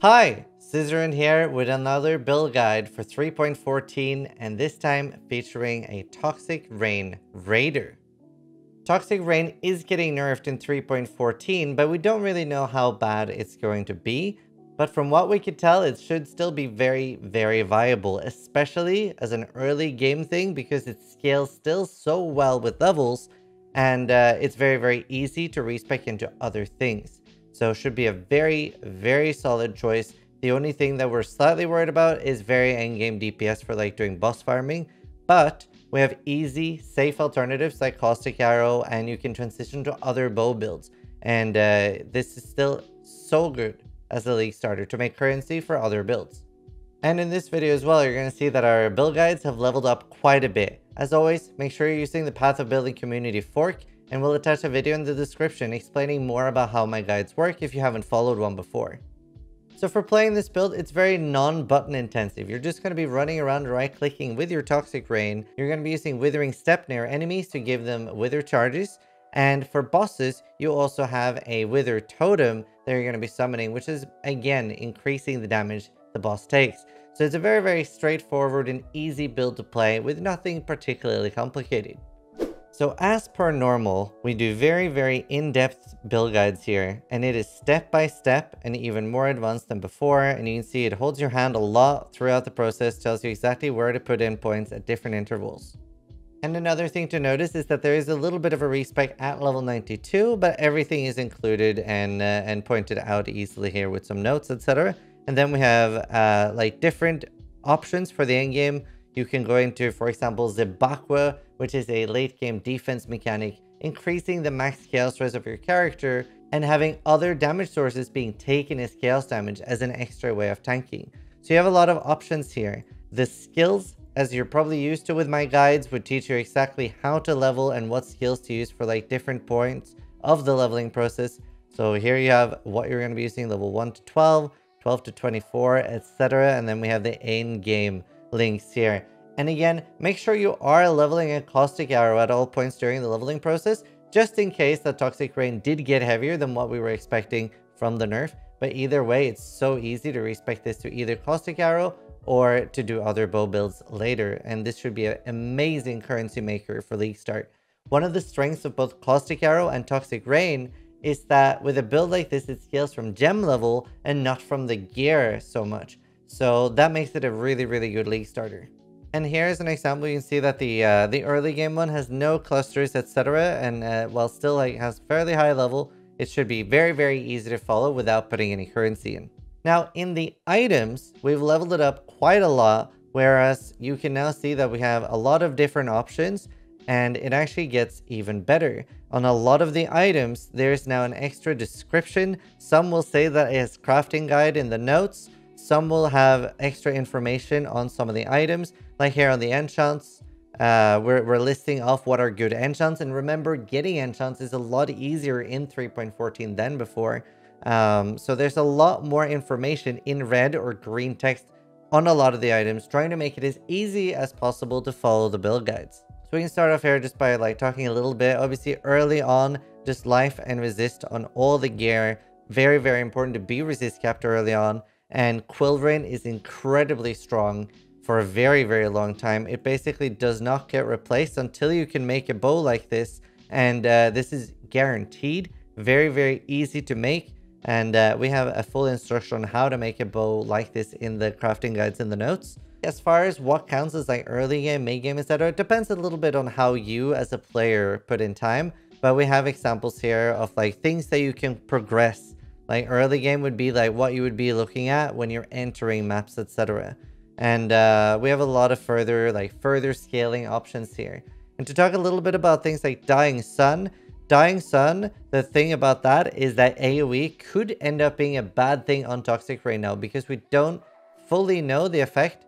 Hi, Zizaran here with another build guide for 3.14 and this time featuring a Toxic Rain Raider. Toxic Rain is getting nerfed in 3.14, but we don't really know how bad it's going to be. But from what we could tell, it should still be very viable, especially as an early game thing because it scales still so well with levels and it's very easy to respec into other things. So should be a very solid choice. The only thing that we're slightly worried about is very endgame DPS for like doing boss farming, but we have easy, safe alternatives like Caustic Arrow, and you can transition to other bow builds. And this is still so good as a league starter to make currency for other builds. And in this video as well, you're going to see that our build guides have leveled up quite a bit. As always, make sure you're using the Path of Building community fork, and we'll attach a video in the description explaining more about how my guides work if you haven't followed one before. So for playing this build, it's very non-button intensive. You're just going to be running around right-clicking with your Toxic Rain. You're going to be using Withering Step near enemies to give them Wither charges. And for bosses, you also have a Wither Totem that you're going to be summoning, which is, again, increasing the damage the boss takes. So it's a very straightforward and easy build to play with nothing particularly complicated. So as per normal, we do very in-depth build guides here, and it is step by step and even more advanced than before, and you can see it holds your hand a lot throughout the process, tells you exactly where to put in points at different intervals. And another thing to notice is that there is a little bit of a respec at level 92, but everything is included and pointed out easily here with some notes, etc. And then we have like different options for the endgame. You can go into, for example, Zibakwa, which is a late game defense mechanic, increasing the max chaos res of your character and having other damage sources being taken as chaos damage as an extra way of tanking. So you have a lot of options here. The skills, as you're probably used to with my guides, would teach you exactly how to level and what skills to use for like different points of the leveling process. So here you have what you're going to be using, level 1 to 12, 12 to 24, etc. And then we have the end game links here. And again, make sure you are leveling a Caustic Arrow at all points during the leveling process, just in case the Toxic Rain did get heavier than what we were expecting from the nerf. But either way, it's so easy to respec this to either Caustic Arrow or to do other bow builds later. And this should be an amazing currency maker for League Start. One of the strengths of both Caustic Arrow and Toxic Rain is that with a build like this, it scales from gem level and not from the gear so much. So that makes it a really good League Starter. And here's an example. You can see that the early game one has no clusters, etc. And while still like has fairly high level, it should be very easy to follow without putting any currency in. Now in the items, we've leveled it up quite a lot, whereas you can now see that we have a lot of different options, and it actually gets even better. On a lot of the items, there's now an extra description. Some will say that it has crafting guide in the notes. Some will have extra information on some of the items, like here on the enchants. We're listing off what are good enchants, and remember, getting enchants is a lot easier in 3.14 than before. So there's a lot more information in red or green text on a lot of the items, trying to make it as easy as possible to follow the build guides. So we can start off here just by like talking a little bit. Obviously early on, just life and resist on all the gear. Very important to be resist capped early on. And Quilrain is incredibly strong for a very long time. It basically does not get replaced until you can make a bow like this. And this is guaranteed. Very easy to make. And we have a full instruction on how to make a bow like this in the crafting guides in the notes. As far as what counts as like early game, mid game, etc., it depends a little bit on how you as a player put in time. But we have examples here of like things that you can progress. Like early game would be like what you would be looking at when you're entering maps, etc. And we have a lot of further scaling options here. And to talk a little bit about things like Dying Sun. Dying Sun, the thing about that is that AoE could end up being a bad thing on Toxic right now because we don't fully know the effect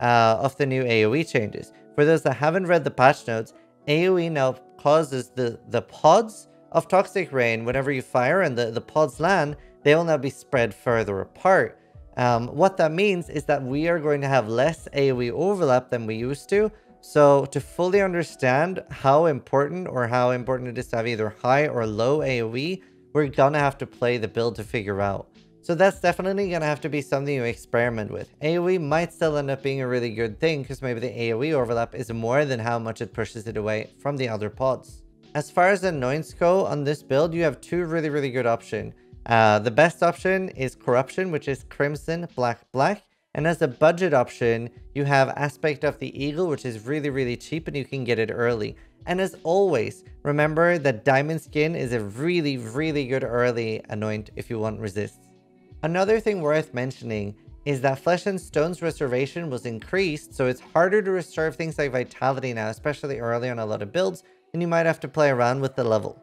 of the new AoE changes. For those that haven't read the patch notes, AoE now causes the pods of Toxic Rain, whenever you fire and the pods land, they will now be spread further apart. What that means is that we are going to have less AoE overlap than we used to. So to fully understand how important it is to have either high or low AoE, we're gonna have to play the build to figure out. So that's definitely going to have to be something you experiment with. AoE might still end up being a really good thing because maybe the AoE overlap is more than how much it pushes it away from the other pods. As far as Annoints go on this build, you have two really good options. The best option is Corruption, which is Crimson, Black. And as a budget option, you have Aspect of the Eagle, which is really cheap and you can get it early. And as always, remember that Diamond Skin is a really good early Anoint if you want resists. Another thing worth mentioning is that Flesh and Stone's reservation was increased, so it's harder to reserve things like Vitality now, especially early on a lot of builds, and you might have to play around with the level.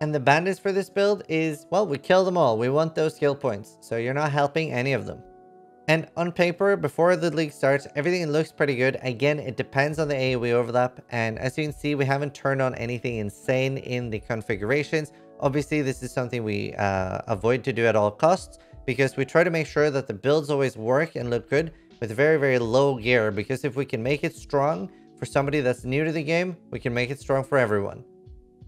And the bandits for this build is, well, we kill them all. We want those skill points, so you're not helping any of them. And on paper, before the league starts, everything looks pretty good. Again, it depends on the AoE overlap, and as you can see, we haven't turned on anything insane in the configurations. Obviously, this is something we avoid to do at all costs, because we try to make sure that the builds always work and look good with very low gear, because if we can make it strong for somebody that's new to the game, we can make it strong for everyone.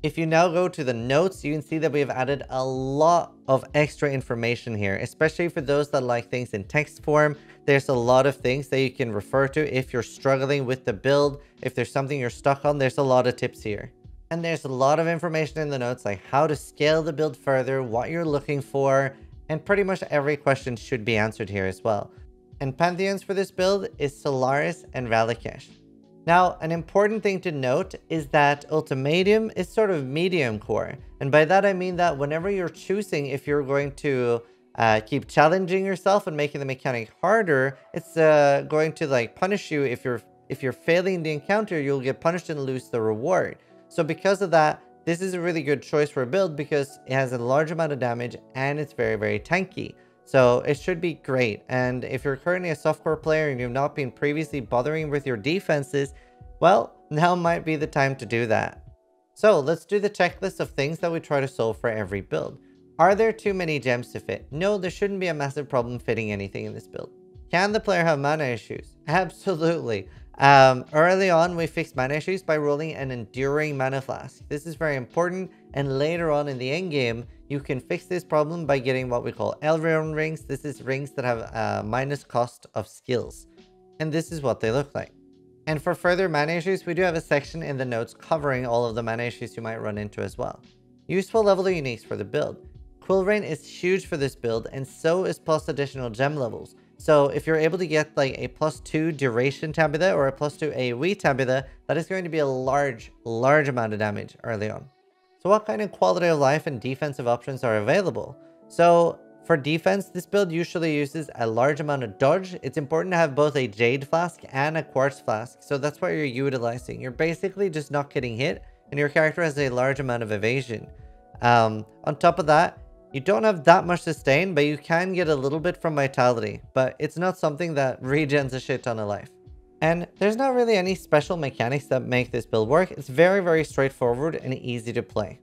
If you now go to the notes, you can see that we have added a lot of extra information here, especially for those that like things in text form. There's a lot of things that you can refer to if you're struggling with the build. If there's something you're stuck on, there's a lot of tips here. And there's a lot of information in the notes, like how to scale the build further, what you're looking for, and pretty much every question should be answered here as well. And Pantheons for this build is Solaris and Valikesh. Now, an important thing to note is that Ultimatum is sort of medium core. And by that I mean that whenever you're choosing if you're going to keep challenging yourself and making the mechanic harder, it's going to like punish you. If you're failing the encounter, you'll get punished and lose the reward. So because of that, this is a really good choice for a build because it has a large amount of damage and it's very tanky. So it should be great. And if you're currently a softcore player and you've not been previously bothering with your defenses, well, now might be the time to do that. So let's do the checklist of things that we try to solve for every build. Are there too many gems to fit? No, there shouldn't be a massive problem fitting anything in this build. Can the player have mana issues? Absolutely. Early on, we fixed mana issues by rolling an enduring mana flask. This is very important, and later on in the end game, you can fix this problem by getting what we call Elrond rings. This is rings that have a minus cost of skills, and this is what they look like. And for further mana issues, we do have a section in the notes covering all of the mana issues you might run into as well. Useful level uniques for the build. Quill Rain is huge for this build, and so is plus additional gem levels. So if you're able to get like a +2 duration tabula or a +2 AoE tabula, that is going to be a large amount of damage early on. So what kind of quality of life and defensive options are available? So for defense, this build usually uses a large amount of dodge. It's important to have both a Jade Flask and a Quartz Flask. So that's what you're utilizing. You're basically just not getting hit, and your character has a large amount of evasion. On top of that, you don't have that much sustain, but you can get a little bit from vitality, but it's not something that regens a shit ton of life. And there's not really any special mechanics that make this build work. It's very straightforward and easy to play.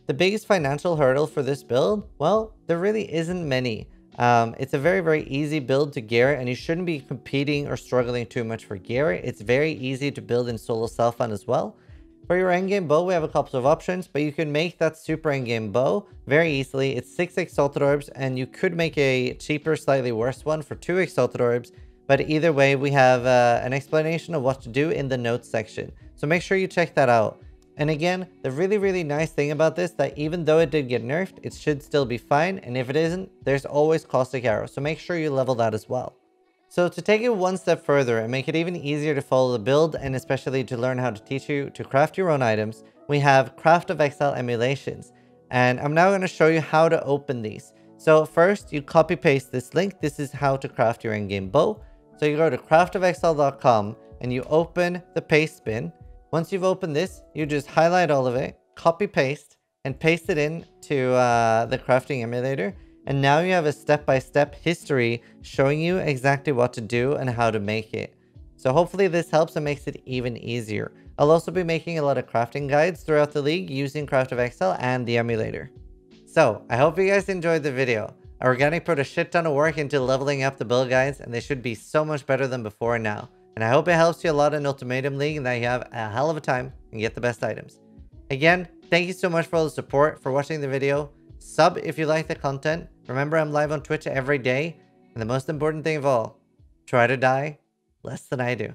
The biggest financial hurdle for this build, well, there really isn't many. It's a very easy build to gear, and you shouldn't be competing or struggling too much for gear. It's very easy to build in solo self-found as well. For your endgame bow, we have a couple of options, but you can make that super endgame bow very easily. It's 6 Exalted Orbs, and you could make a cheaper, slightly worse one for 2 Exalted Orbs. But either way, we have an explanation of what to do in the notes section. So make sure you check that out. And again, the really nice thing about this, that even though it did get nerfed, it should still be fine. And if it isn't, there's always Caustic Arrow. So make sure you level that as well. So to take it one step further and make it even easier to follow the build, and especially to learn how to teach you to craft your own items, we have Path of Exile emulations. And I'm now going to show you how to open these. So first, you copy paste this link. This is how to craft your in-game bow. So you go to craftofexile.com and you open the paste bin. Once you've opened this, you just highlight all of it, copy paste, and paste it into the crafting emulator. And now you have a step-by-step history showing you exactly what to do and how to make it. So hopefully this helps and makes it even easier. I'll also be making a lot of crafting guides throughout the league using Path of Exile and the emulator. So I hope you guys enjoyed the video. Organic put a shit ton of work into leveling up the build guides, and they should be so much better than before now. And I hope it helps you a lot in Ultimatum League and that you have a hell of a time and get the best items. Again, thank you so much for all the support, for watching the video. Sub if you like the content. Remember, I'm live on Twitch every day. And the most important thing of all, try to die less than I do.